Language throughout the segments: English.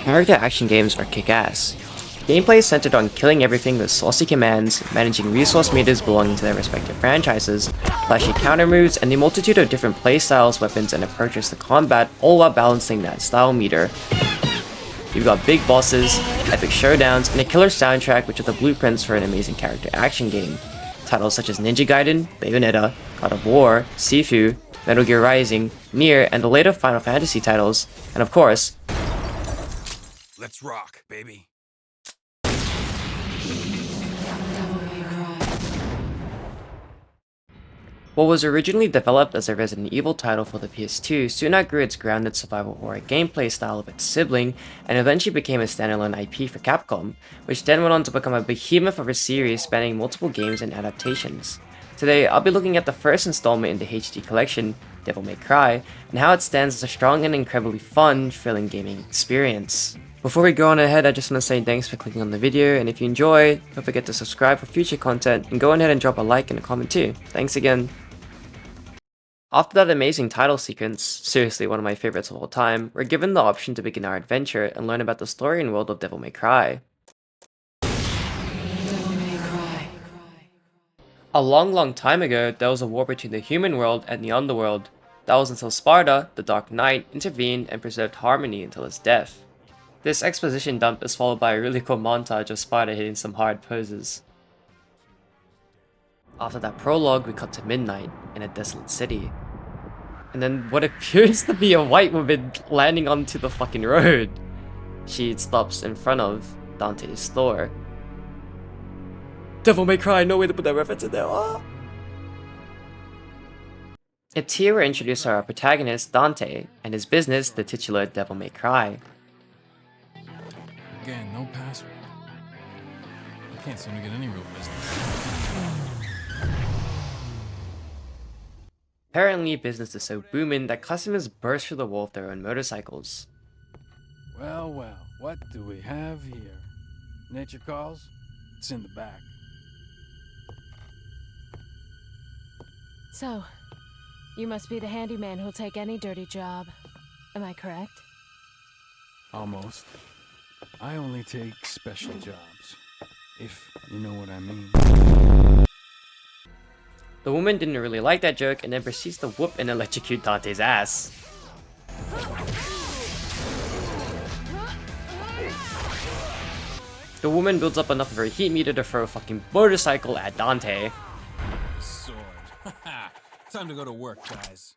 Character action games are kick-ass. Gameplay is centered on killing everything with saucy commands, managing resource meters belonging to their respective franchises, flashy counter moves, and the multitude of different playstyles, weapons, and approaches to combat, all while balancing that style meter. You've got big bosses, epic showdowns, and a killer soundtrack which are the blueprints for an amazing character action game. Titles such as Ninja Gaiden, Bayonetta, God of War, Sifu, Metal Gear Rising, Nier, and the later Final Fantasy titles, and of course, Let's rock, baby. what was originally developed as a Resident Evil title for the PS2 soon outgrew its grounded survival horror gameplay style of its sibling, and eventually became a standalone IP for Capcom, which then went on to become a behemoth of a series spanning multiple games and adaptations. Today, I'll be looking at the first installment in the HD collection, Devil May Cry, and how it stands as a strong and incredibly fun, thrilling gaming experience. Before we go on ahead, I just want to say thanks for clicking on the video, and if you enjoy, don't forget to subscribe for future content, and go ahead and drop a like and a comment too. Thanks again. After that amazing title sequence, seriously one of my favorites of all time, we're given the option to begin our adventure and learn about the story and world of Devil May Cry. A long time ago, there was a war between the human world and the underworld. That was until Sparta, the Dark Knight, intervened and preserved harmony until his death. This exposition dump is followed by a really cool montage of Sparta hitting some hard poses. After that prologue, we cut to midnight in a desolate city. And then what appears to be a white woman landing onto the fucking road. She stops in front of Dante's store. Devil May Cry, no way to put that reference in there. Oh. It's here we're introduced to our protagonist, Dante, and his business, the titular Devil May Cry. Again, no password. I can't seem to get any real business. Apparently, business is so booming that customers burst through the wall with their own motorcycles. Well, what do we have here? Nature calls? It's in the back. So, you must be the handyman who'll take any dirty job. Am I correct? Almost. I only take special jobs, if you know what I mean. The woman didn't really like that joke and then proceeds to whoop and electrocute Dante's ass. The woman builds up enough of her heat meter to throw a fucking motorcycle at Dante. Sword. Time to go to work, guys.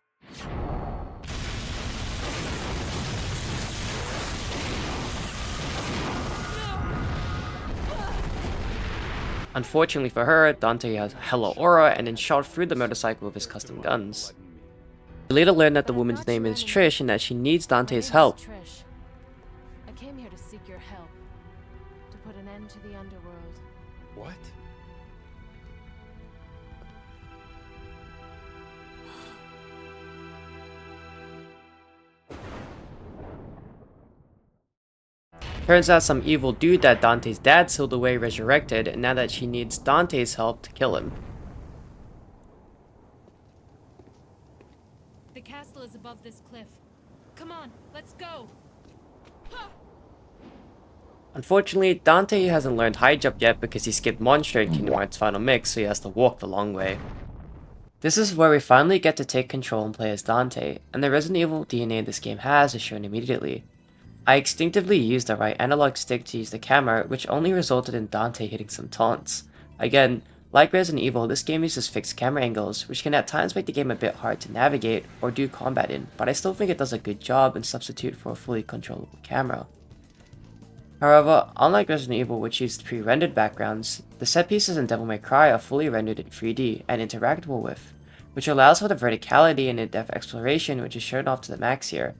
Unfortunately for her, Dante has hella aura and then shot through the motorcycle with his custom guns. We later learn that the woman's name is Trish and that she needs Dante's help. Trish. I came here to seek your help. To put an end to the underworld. What? Turns out some evil dude that Dante's dad sealed away resurrected, and now that she needs Dante's help to kill him. The castle is above this cliff. Come on, let's go. Unfortunately, Dante hasn't learned high jump yet because he skipped Monster in Kingdom Hearts Final Mix, so he has to walk the long way. This is where we finally get to take control and play as Dante, and the Resident Evil DNA this game has is shown immediately. I instinctively used the right analog stick to use the camera, which only resulted in Dante hitting some taunts. Again, like Resident Evil, this game uses fixed camera angles, which can at times make the game a bit hard to navigate or do combat in, but I still think it does a good job and substitute for a fully controllable camera. However, unlike Resident Evil, which used pre-rendered backgrounds, the set pieces in Devil May Cry are fully rendered in 3D and interactable with, which allows for the verticality and in-depth exploration which is shown off to the max here.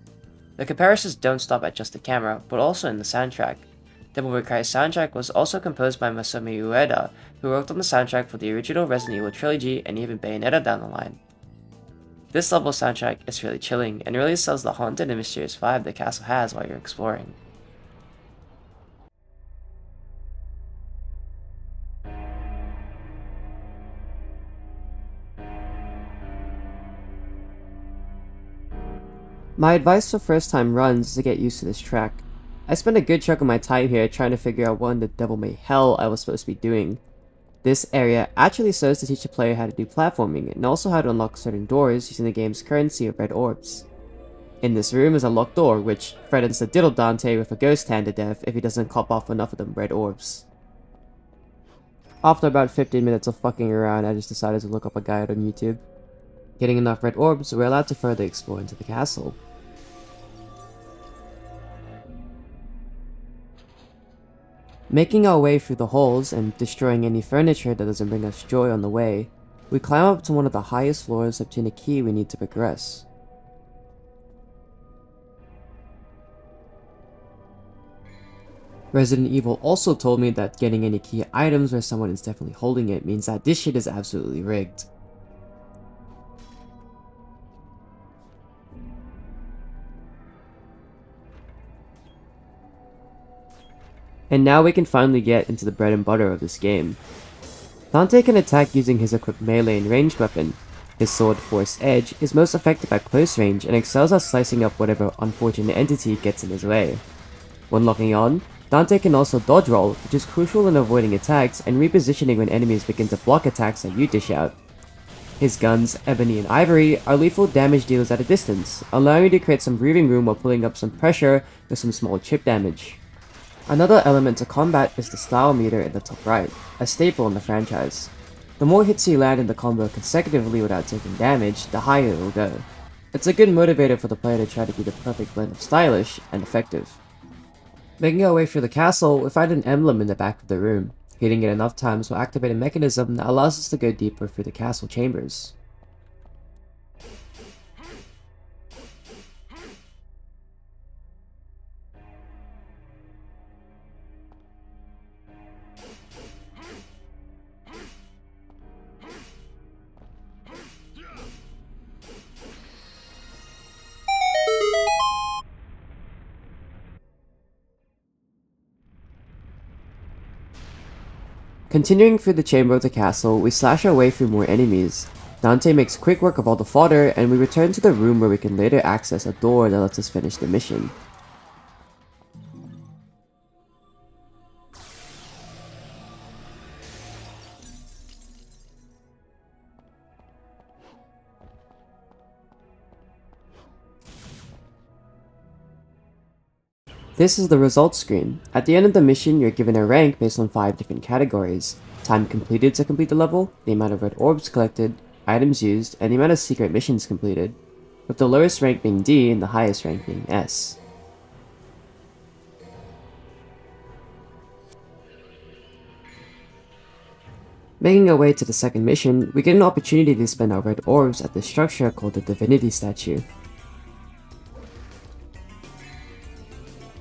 The comparisons don't stop at just the camera, but also in the soundtrack. Devil May Cry's soundtrack was also composed by Masami Ueda, who worked on the soundtrack for the original Resident Evil trilogy and even Bayonetta down the line. This level soundtrack is really chilling and really sells the haunted and mysterious vibe the castle has while you're exploring. My advice for first time runs is to get used to this track. I spent a good chunk of my time here trying to figure out what in the devil may hell I was supposed to be doing. This area actually serves to teach the player how to do platforming and also how to unlock certain doors using the game's currency of red orbs. In this room is a locked door which threatens to diddle Dante with a ghost hand to death if he doesn't cop off enough of them red orbs. After about 15 minutes of fucking around, I just decided to look up a guide on YouTube. Getting enough red orbs, we're allowed to further explore into the castle. Making our way through the halls and destroying any furniture that doesn't bring us joy on the way, we climb up to one of the highest floors to obtain a key we need to progress. Resident Evil also told me that getting any key items where someone is definitely holding it means that this shit is absolutely rigged. And now we can finally get into the bread and butter of this game. Dante can attack using his equipped melee and ranged weapon. His sword, Force Edge, is most effective at close range and excels at slicing up whatever unfortunate entity gets in his way. When locking on, Dante can also dodge roll, which is crucial in avoiding attacks and repositioning when enemies begin to block attacks that you dish out. His guns, Ebony and Ivory, are lethal damage dealers at a distance, allowing you to create some breathing room while pulling up some pressure with some small chip damage. Another element to combat is the style meter in the top right, a staple in the franchise. The more hits you land in the combo consecutively without taking damage, the higher it will go. It's a good motivator for the player to try to be the perfect blend of stylish and effective. Making our way through the castle, we find an emblem in the back of the room. Hitting it enough times will activate a mechanism that allows us to go deeper through the castle chambers. Continuing through the chamber of the castle, we slash our way through more enemies. Dante makes quick work of all the fodder, and we return to the room where we can later access a door that lets us finish the mission. This is the results screen. At the end of the mission, you're given a rank based on 5 different categories: time completed to complete the level, the amount of red orbs collected, items used, and the amount of secret missions completed, with the lowest rank being D and the highest rank being S. Making our way to the second mission, we get an opportunity to spend our red orbs at this structure called the Divinity Statue.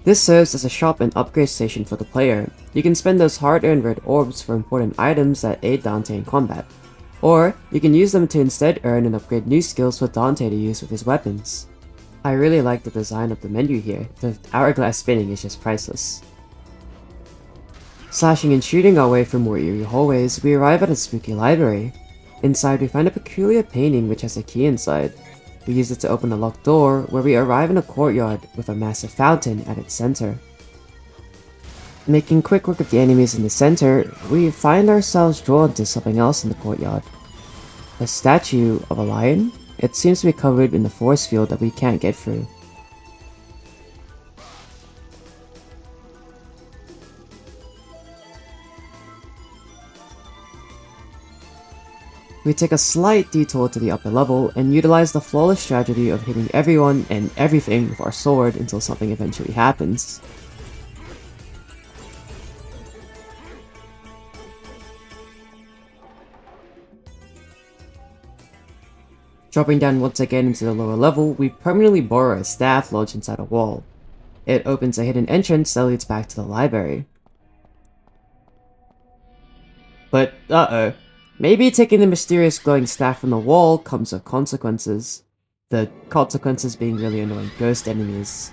This serves as a shop and upgrade station for the player. You can spend those hard-earned red orbs for important items that aid Dante in combat, or you can use them to instead earn and upgrade new skills for Dante to use with his weapons. I really like the design of the menu here. The hourglass spinning is just priceless. Slashing and shooting our way through more eerie hallways, we arrive at a spooky library. Inside we find a peculiar painting which has a key inside. We use it to open a locked door, where we arrive in a courtyard with a massive fountain at its center. Making quick work of the enemies in the center, we find ourselves drawn to something else in the courtyard. A statue of a lion? It seems to be covered in the force field that we can't get through. We take a slight detour to the upper level and utilize the flawless strategy of hitting everyone and everything with our sword until something eventually happens. Dropping down once again into the lower level, we permanently borrow a staff lodged inside a wall. It opens a hidden entrance that leads back to the library. But uh-oh. Maybe taking the mysterious glowing staff from the wall comes with consequences. The consequences being really annoying ghost enemies.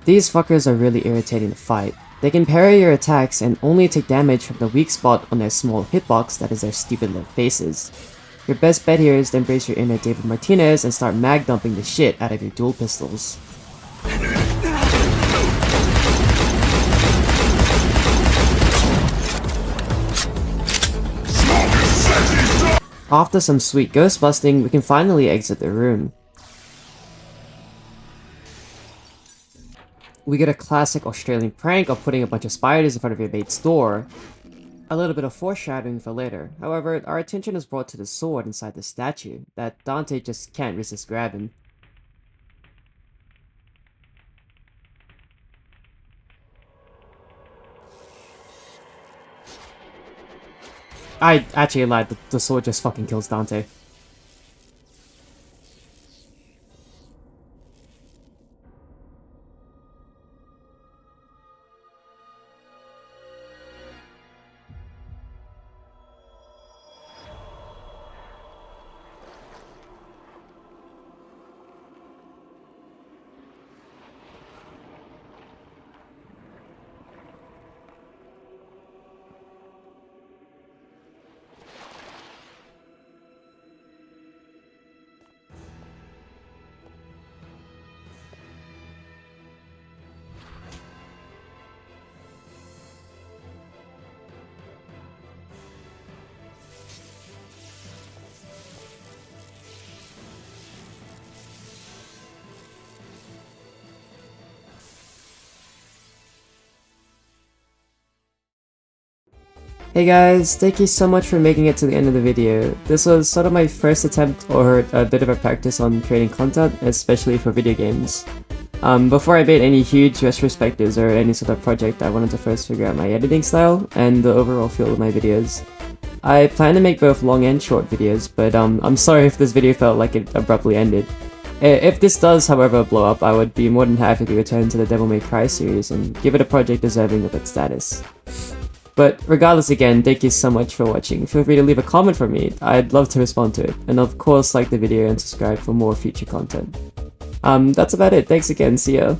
These fuckers are really irritating to fight. They can parry your attacks and only take damage from the weak spot on their small hitbox that is their stupid little faces. Your best bet here is to embrace your inner David Martinez and start mag dumping the shit out of your dual pistols. After some sweet ghost busting, we can finally exit the room. We get a classic Australian prank of putting a bunch of spiders in front of your mate's door. A little bit of foreshadowing for later. However, our attention is brought to the sword inside the statue that Dante just can't resist grabbing. I actually lied, the sword just fucking kills Dante. Hey guys, thank you so much for making it to the end of the video. This was sort of my first attempt or a bit of a practice on creating content, especially for video games. Before I made any huge retrospectives or any sort of project, I wanted to first figure out my editing style and the overall feel of my videos. I plan to make both long and short videos, but I'm sorry if this video felt like it abruptly ended. If this does, however, blow up, I would be more than happy to return to the Devil May Cry series and give it a project deserving of its status. But regardless, again, thank you so much for watching. Feel free to leave a comment for me, I'd love to respond to it. And of course, like the video and subscribe for more future content. That's about it, thanks again, see ya.